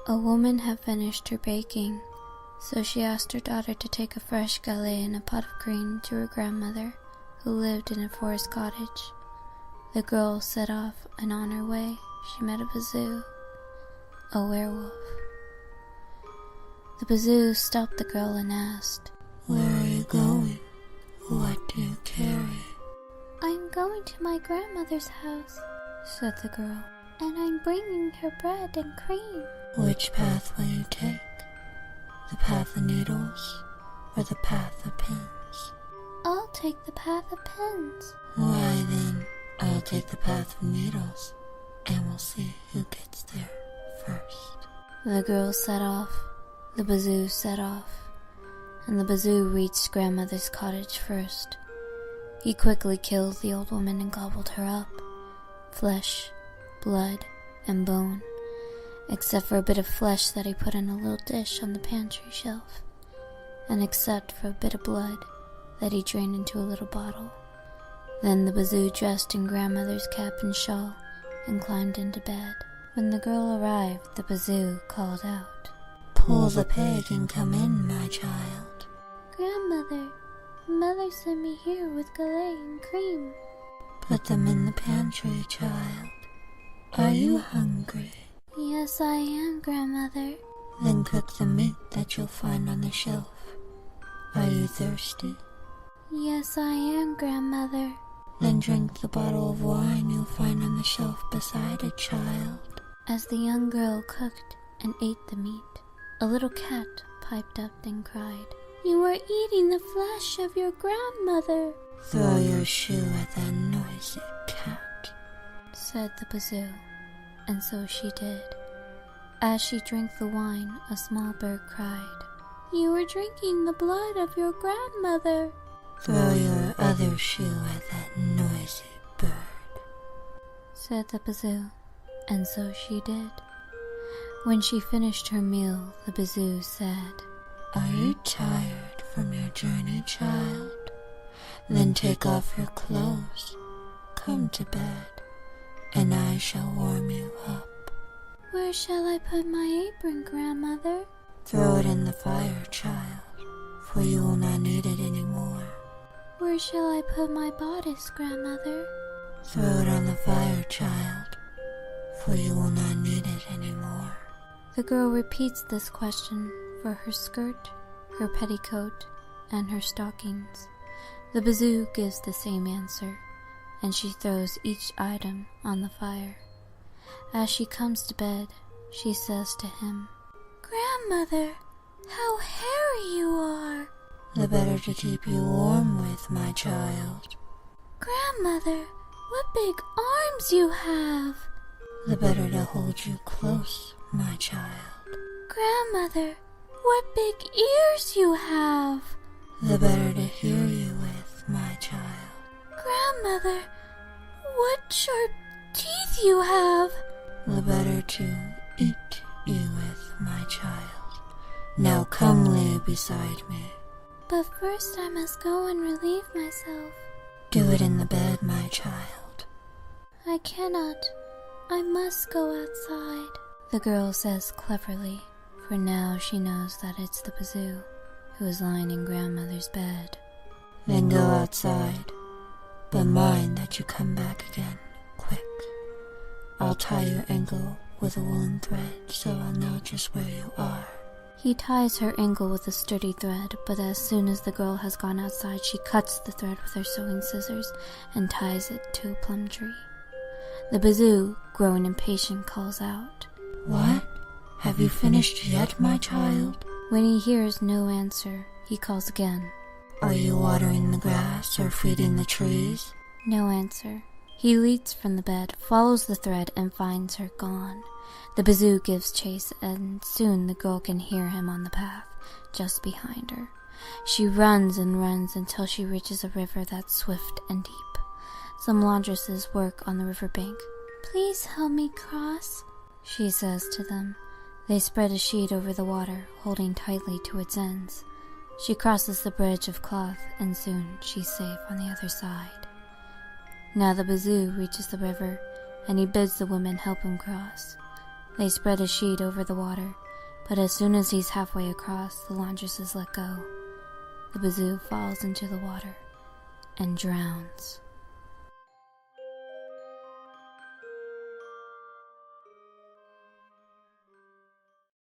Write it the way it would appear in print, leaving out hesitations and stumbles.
A woman had finished her baking, so she asked her daughter to take a fresh galette and a pot of cream to her grandmother, who lived in a forest cottage. The girl set off, and on her way, she met a bazoo, a werewolf. The bazoo stopped the girl and asked, "Where are you going? What do you carry?" "I'm going to my grandmother's house," said the girl, "and I'm bringing her bread and cream." "Which path will you take? The path of needles or the path of pins?" "I'll take the path of pins." "Why then, I'll take the path of needles, and we'll see who gets there first." The girl set off, the bazoo set off, and the bazoo reached grandmother's cottage first. He quickly killed the old woman and gobbled her up, flesh, blood, and bone, except for a bit of flesh that he put in a little dish on the pantry shelf, and except for a bit of blood that he drained into a little bottle. Then the bazoo dressed in grandmother's cap and shawl and climbed into bed. When the girl arrived, the bazoo called out, "Pull the pig and come in, my child." "Grandmother, Mother sent me here with galette and cream." "Put them in the pantry, child. Are you hungry?" "Yes, I am, Grandmother." "Then cook the meat that you'll find on the shelf. Are you thirsty?" "Yes, I am, Grandmother." "Then drink the bottle of wine you'll find on the shelf beside it, child." As the young girl cooked and ate the meat, a little cat piped up and cried, "You are eating the flesh of your grandmother." "Throw your shoe at that noisy cat," said the bazoo, and so she did. As she drank the wine, a small bird cried, "You are drinking the blood of your grandmother." "Throw your other shoe at that noisy bird," said the bazoo, and so she did. When she finished her meal, the bazoo said, "Are you tired from your journey, child? Then take off your clothes, come to bed, and I shall warm you up." "Where shall I put my apron, Grandmother?" "Throw it in the fire, child, for you will not need it anymore." "Where shall I put my bodice, Grandmother?" "Throw it on the fire, child, for you will not need it anymore." The girl repeats this question for her skirt, her petticoat, and her stockings. The bazoo gives the same answer, and she throws each item on the fire. As she comes to bed, she says to him, "Grandmother, how hairy you are!" "The better to keep you warm with, my child." "Grandmother, what big arms you have!" "The better to hold you close, my child." "Grandmother, what big ears you have!" "The better to hear you with, my child." "Grandmother, what sharp teeth you have!" "The better to eat you with, my child. Now come lay beside me." "But first I must go and relieve myself." "Do it in the bed, my child." "I cannot. I must go outside," the girl says cleverly, for now she knows that it's the bazoo who is lying in grandmother's bed. "Then go outside, but mind that you come back again, quick. I'll tie your ankle with a woolen thread so I'll know just where you are." He ties her ankle with a sturdy thread, but as soon as the girl has gone outside, she cuts the thread with her sewing scissors and ties it to a plum tree. The bazoo, growing impatient, calls out, "What? Have you finished yet, my child?" When he hears no answer, he calls again, "Are you watering the grass or feeding the trees?" No answer. He leaps from the bed, follows the thread, and finds her gone. The bazoo gives chase, and soon the girl can hear him on the path, just behind her. She runs and runs until she reaches a river that's swift and deep. Some laundresses work on the river bank. "Please help me cross," she says to them. They spread a sheet over the water, holding tightly to its ends. She crosses the bridge of cloth, and soon she's safe on the other side. Now the bazoo reaches the river, and he bids the women help him cross. They spread a sheet over the water, but as soon as he's halfway across, the laundresses let go. The bazoo falls into the water and drowns.